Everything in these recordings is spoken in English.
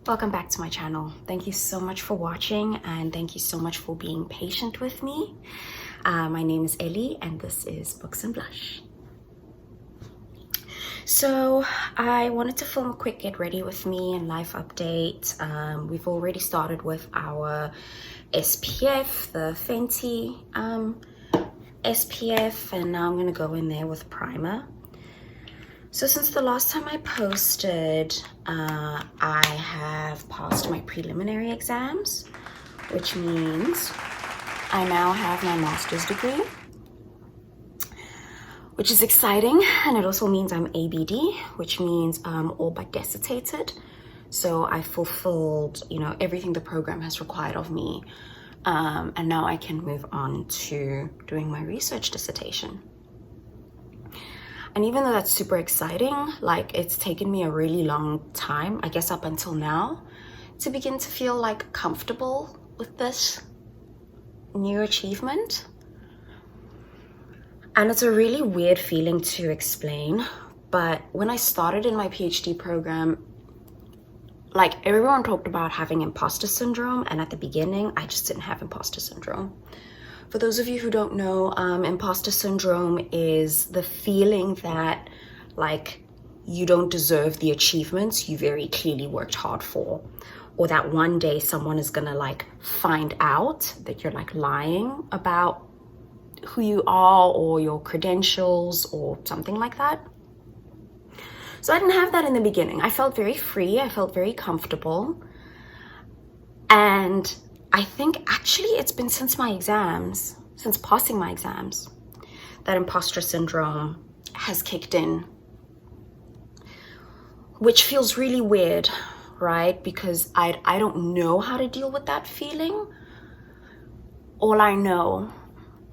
Welcome back to my channel. Thank you so much for watching and thank you so much for being patient with me. My name is Ellie and this is Books and Blush. So I wanted to film a quick get ready with me and life update. We've already started with our SPF, the Fenty SPF, and now I'm going to go in there with primer. So since the last time I posted, I have passed my preliminary exams, which means I now have my master's degree, which is exciting. And it also means I'm ABD, which means I'm all but desiccated. So I fulfilled, everything the program has required of me. And now I can move on to doing my research dissertation. And even though that's super exciting, it's taken me a really long time, I guess up until now, to begin to feel comfortable with this new achievement. And it's a really weird feeling to explain, but when I started in my PhD program, everyone talked about having imposter syndrome, and at the beginning, I just didn't have imposter syndrome. For those of you who don't know, imposter syndrome is the feeling that you don't deserve the achievements you very clearly worked hard for, or that one day someone is gonna find out that you're lying about who you are or your credentials or something like that. So I didn't have that in the beginning. I felt very free, I felt very comfortable, and I think actually it's been since passing my exams, that imposter syndrome has kicked in, which feels really weird, right? Because I don't know how to deal with that feeling. All I know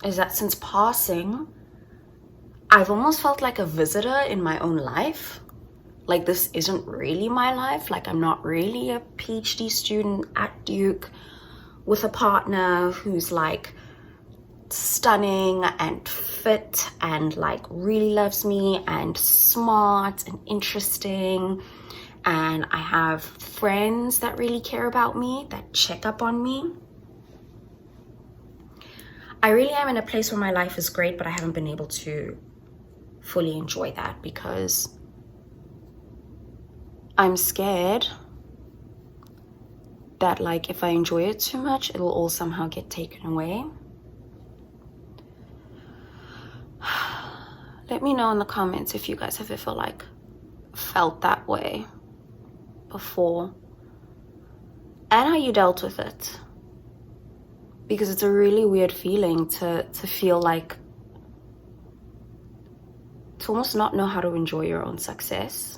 is that since passing, I've almost felt like a visitor in my own life. This isn't really my life. I'm not really a PhD student at Duke with a partner who's stunning and fit and really loves me and smart and interesting. And I have friends that really care about me, that check up on me. I really am in a place where my life is great, but I haven't been able to fully enjoy that because I'm scared that if I enjoy it too much, it'll all somehow get taken away. Let me know in the comments if you guys have ever felt that way before and how you dealt with it. Because it's a really weird feeling to feel to almost not know how to enjoy your own success,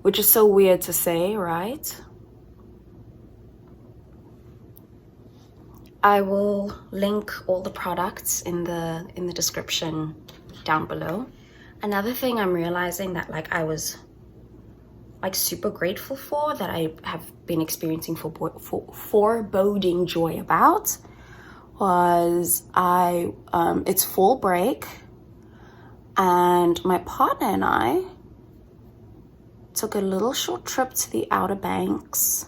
which is so weird to say, right? I will link all the products in the description down below. Another thing I'm realizing that I was super grateful for, that I have been experiencing foreboding joy about, was it's fall break, and my partner and I took a little short trip to the Outer Banks.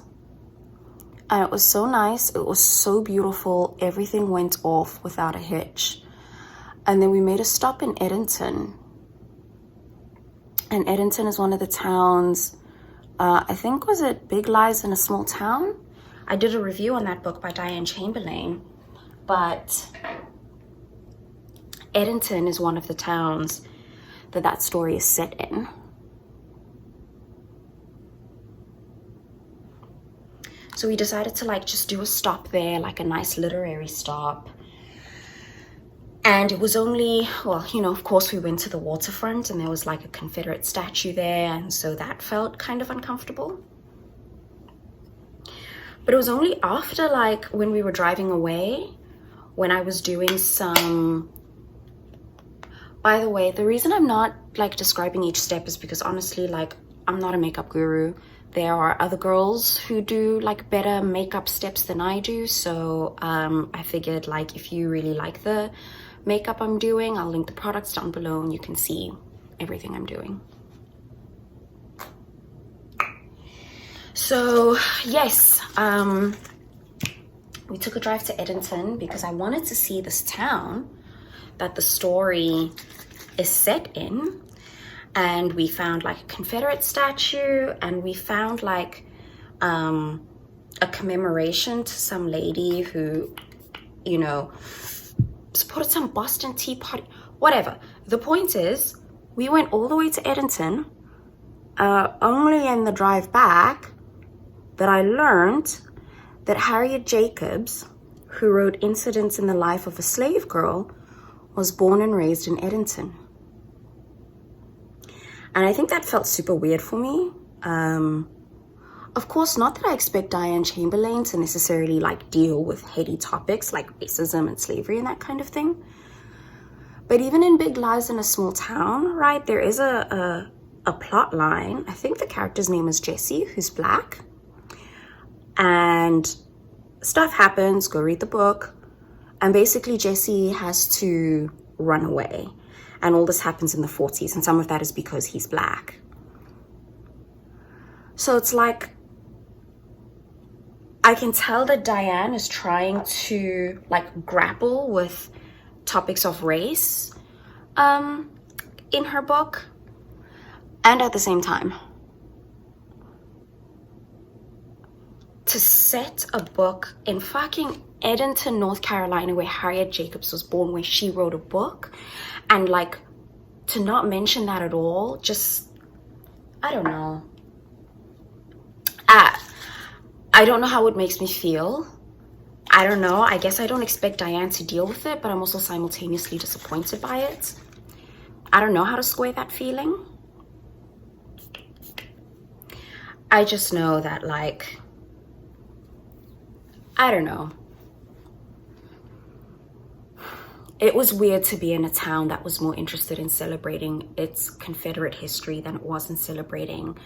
And it was so nice, it was so beautiful, everything went off without a hitch. And then we made a stop in Edenton. And Edenton is one of the towns, I think, was it Big Lies in a Small Town? I did a review on that book by Diane Chamberlain, but Edenton is one of the towns that story is set in. So we decided to just do a stop there, a nice literary stop. And it was only, of course we went to the waterfront and there was a Confederate statue there. And so that felt kind of uncomfortable. But it was only after when we were driving away, when I was doing some, by the way, the reason I'm not describing each step is because honestly, I'm not a makeup guru. There are other girls who do better makeup steps than I do. So I figured if you really like the makeup I'm doing, I'll link the products down below and you can see everything I'm doing. So yes, we took a drive to Edmonton because I wanted to see this town that the story is set in. And we found like a Confederate statue, and we found like a commemoration to some lady who, you know, supported some Boston Tea Party, whatever. The point is, we went all the way to Edmonton, only in the drive back that I learned that Harriet Jacobs, who wrote Incidents in the Life of a Slave Girl, was born and raised in Edmonton. And I think that felt super weird for me. Of course, not that I expect Diane Chamberlain to necessarily like deal with heady topics like racism and slavery and that kind of thing. But even in Big Lies in a Small Town, right, there is a plot line. I think the character's name is Jesse, who's Black. And stuff happens, go read the book. And basically Jesse has to run away. And all this happens in the 40s. And some of that is because he's Black. So it's like, I can tell that Diane is trying to like grapple with topics of race in her book. And at the same time, to set a book in fucking Edmonton, North Carolina, where Harriet Jacobs was born, where she wrote a book, and like to not mention that at all, just, I don't know. I don't know how it makes me feel. I don't know. I guess I don't expect Diane to deal with it, but I'm also simultaneously disappointed by it. I don't know how to square that feeling. I just know that, like, I don't know. It was weird to be in a town that was more interested in celebrating its Confederate history than it was in celebrating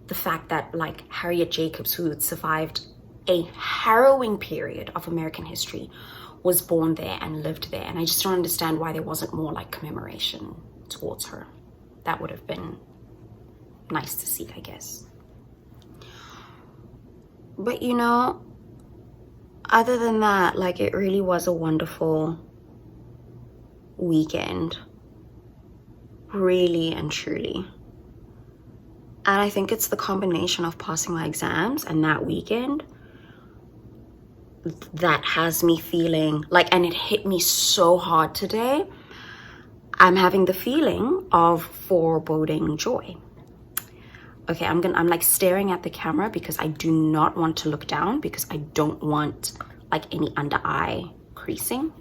the fact that, like, Harriet Jacobs, who had survived a harrowing period of American history, was born there and lived there. And I just don't understand why there wasn't more, like, commemoration towards her. That would have been nice to see, I guess. But, you know, other than that, like, it really was a wonderful weekend. Really and truly. And I think it's the combination of passing my exams and that weekend that has me feeling like, and it hit me so hard today, I'm having the feeling of foreboding joy. Okay, I'm like staring at the camera because I do not want to look down because I don't want like any under eye creasing.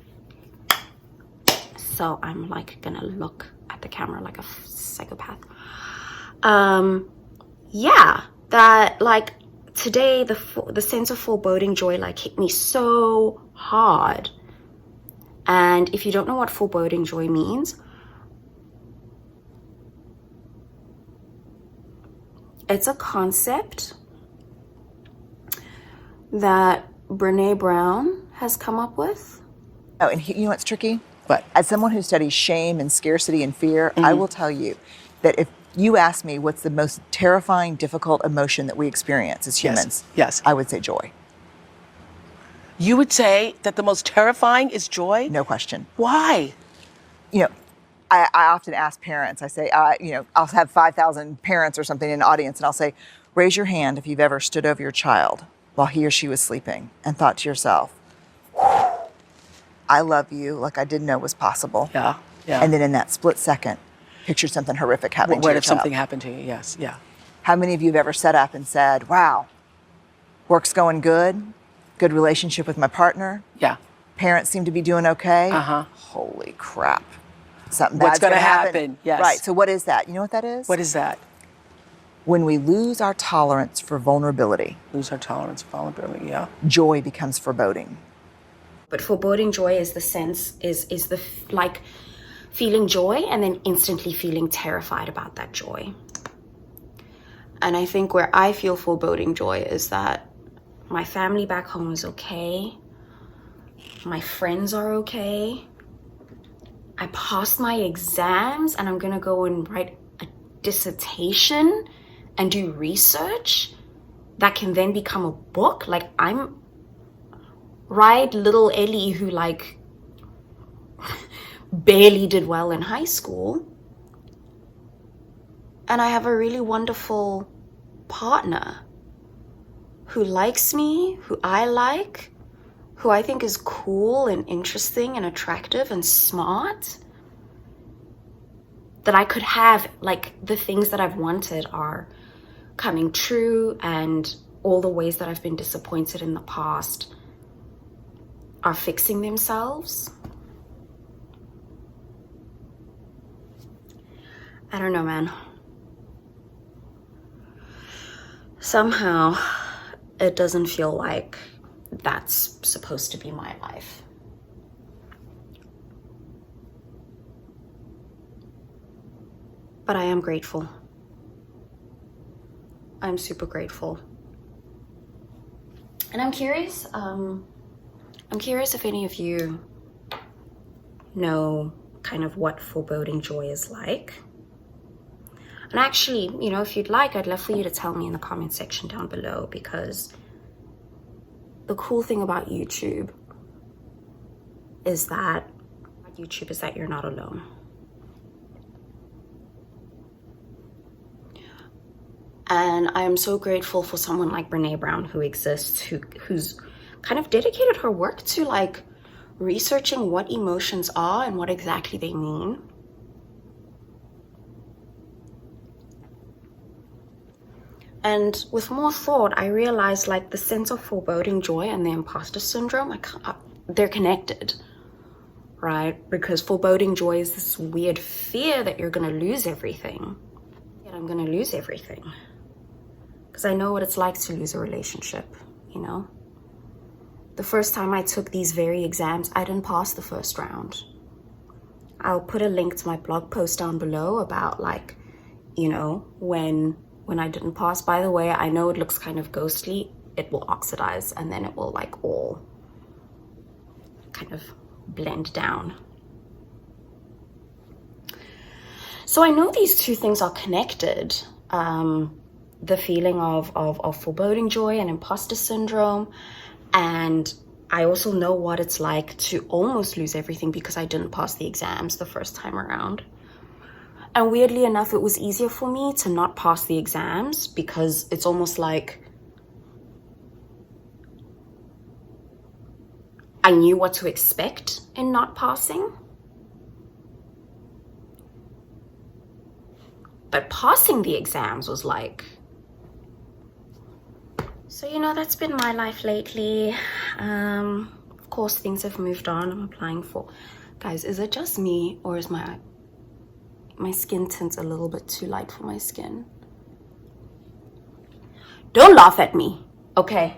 So I'm like gonna look at the camera like a psychopath. Yeah, that like today the sense of foreboding joy like hit me so hard. And if you don't know what foreboding joy means, it's a concept that Brené Brown has come up with. Oh, and you know what's tricky? What? As someone who studies shame and scarcity and fear, I will tell you that if you ask me what's the most terrifying, difficult emotion that we experience as humans, Yes. I would say joy. You would say that the most terrifying is joy? No question. Why? You know, I often ask parents, I say, you know, I'll have 5,000 parents or something in the audience, and I'll say, raise your hand if you've ever stood over your child while he or she was sleeping and thought to yourself, I love you like I didn't know was possible. Yeah, yeah. And then in that split second, picture something horrific happening to What your if child. something happened to you? Yes, yeah. How many of you have ever sat up and said, wow, work's going good, good relationship with my partner, Yeah. parents seem to be doing okay? Uh-huh. Holy crap. Something What's bad's gonna gonna happen? Yes. Right, so what is that? You know what that is? What is that? When we lose our tolerance for vulnerability, Lose our tolerance, vulnerability, yeah. joy becomes foreboding. But foreboding joy is the sense, is the like feeling joy and then instantly feeling terrified about that joy. And I think where I feel foreboding joy is that my family back home is okay. My friends are okay. I passed my exams and I'm gonna go and write a dissertation and do research that can then become a book. Like, I'm right, little Ellie, who like barely did well in high school, and I have a really wonderful partner who likes me, who I like, who I think is cool and interesting and attractive and smart, that I could have, like, the things that I've wanted are coming true, and all the ways that I've been disappointed in the past are fixing themselves. I don't know, man. Somehow it doesn't feel like that's supposed to be my life. But I am grateful. I'm super grateful. And I'm curious if any of you know kind of what foreboding joy is like. And actually, you know, if you'd like, I'd love for you to tell me in the comment section down below, because the cool thing about YouTube is that you're not alone. And I am so grateful for someone like Brene Brown who exists, who's kind of dedicated her work to like researching what emotions are and what exactly they mean. And with more thought, I realized like the sense of foreboding joy and the imposter syndrome, they're connected, right? Because foreboding joy is this weird fear that you're gonna lose everything. Yet I'm gonna lose everything. Because I know what it's like to lose a relationship, you know? The first time I took these very exams, I didn't pass the first round. I'll put a link to my blog post down below about like, you know, when I didn't pass. By the way, I know it looks kind of ghostly. It will oxidize and then it will like all kind of blend down. So I know these two things are connected. The feeling of foreboding joy and imposter syndrome. And I also know what it's like to almost lose everything because I didn't pass the exams the first time around. And weirdly enough, it was easier for me to not pass the exams because it's almost like I knew what to expect in not passing. But passing the exams was like... So, you know, that's been my life lately. Of course, things have moved on. I'm applying for... Guys, is it just me or is my skin tint a little bit too light for my skin? Don't laugh at me, okay?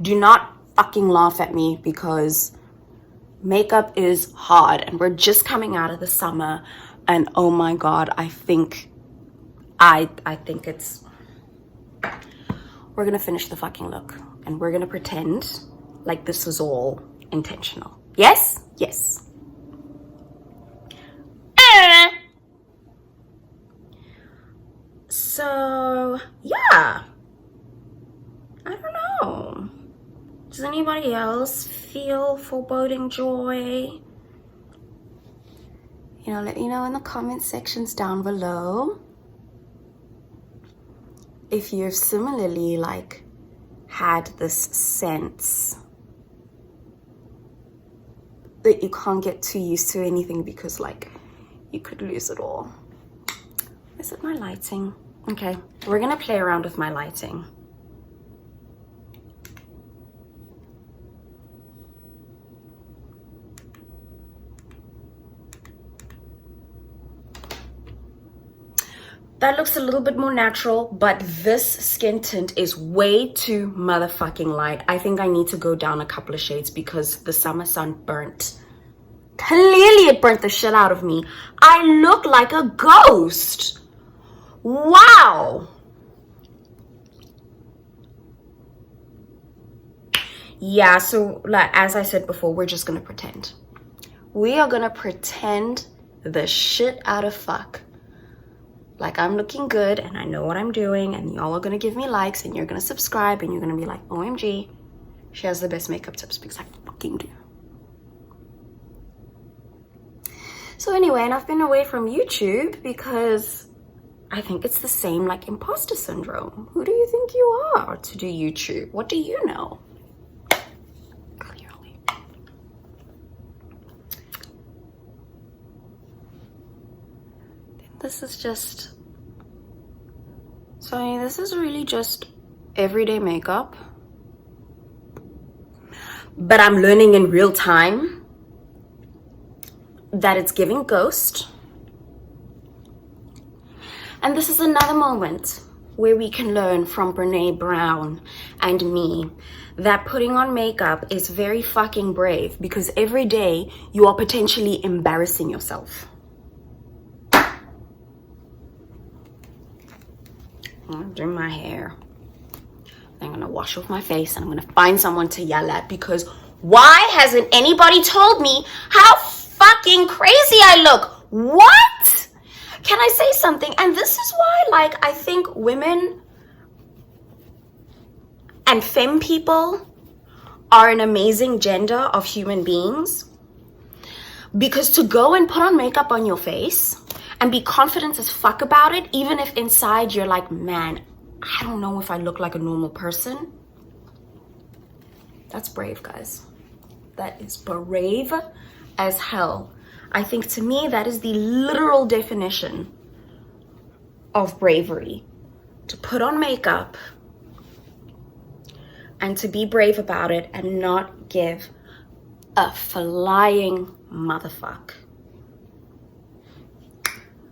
Do not fucking laugh at me because makeup is hard and we're just coming out of the summer and oh my God, I think it's... We're gonna finish the fucking look and we're gonna pretend like this was all intentional. Yes? Yes. So, yeah. I don't know. Does anybody else feel foreboding joy? You know, let me know in the comment sections down below if you've similarly like had this sense that you can't get too used to anything because like you could lose it all. Is it my lighting? Okay, we're gonna play around with my lighting. That looks a little bit more natural, but this skin tint is way too motherfucking light. I think I need to go down a couple of shades because the summer sun burnt. Clearly it burnt the shit out of me. I look like a ghost. Wow. Yeah, so like as I said before, we're just gonna pretend. We are gonna pretend the shit out of fuck like I'm looking good and I know what I'm doing, and y'all are gonna give me likes and you're gonna subscribe and you're gonna be like, OMG, she has the best makeup tips, because I fucking do. So anyway, and I've been away from YouTube because I think it's the same like imposter syndrome. Who do you think you are to do YouTube? What do you know? Clearly. This is just, so I mean, this is really just everyday makeup. But I'm learning in real time that it's giving ghost. And this is another moment where we can learn from Brene Brown and me that putting on makeup is very fucking brave, because every day you are potentially embarrassing yourself. I'm doing my hair. I'm gonna wash off my face and I'm gonna find someone to yell at, because why hasn't anybody told me how fucking crazy I look? What? Can I say something? And this is why, like, I think women and femme people are an amazing gender of human beings, because to go and put on makeup on your face and be confident as fuck about it, even if inside you're like, man, I don't know if I look like a normal person. That's brave, guys. That is brave as hell. I think to me, that is the literal definition of bravery. To put on makeup and to be brave about it and not give a flying motherfuck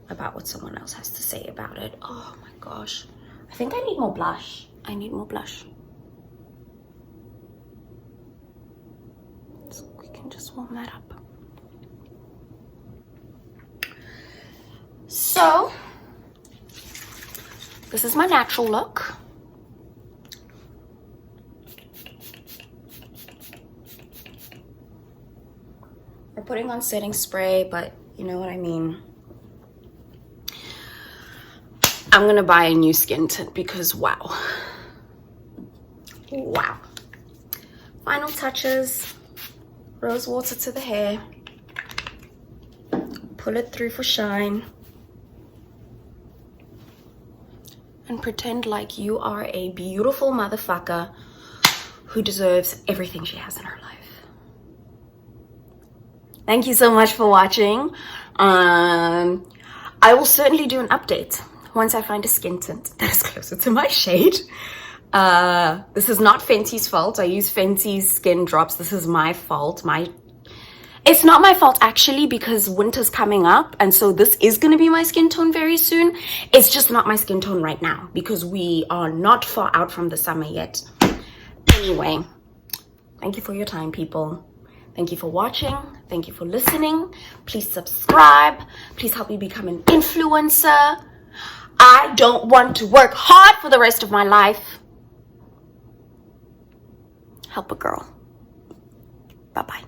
about what someone else has to say about it. Oh my gosh. I think I need more blush. I need more blush. So we can just warm that up. So, this is my natural look. We're putting on setting spray, but you know what I mean. I'm gonna buy a new skin tint because wow. Wow. Final touches. Rose water to the hair. Pull it through for shine. And pretend like you are a beautiful motherfucker who deserves everything she has in her life. Thank you so much for watching. I will certainly do an update once I find a skin tint that is closer to my shade. This is not Fenty's fault. I use Fenty's skin drops. This is my fault. It's not my fault actually, because winter's coming up and so this is going to be my skin tone very soon. It's just not my skin tone right now because we are not far out from the summer yet. Anyway, thank you for your time, people. Thank you for watching. Thank you for listening. Please subscribe. Please help me become an influencer. I don't want to work hard for the rest of my life. Help a girl. Bye-bye.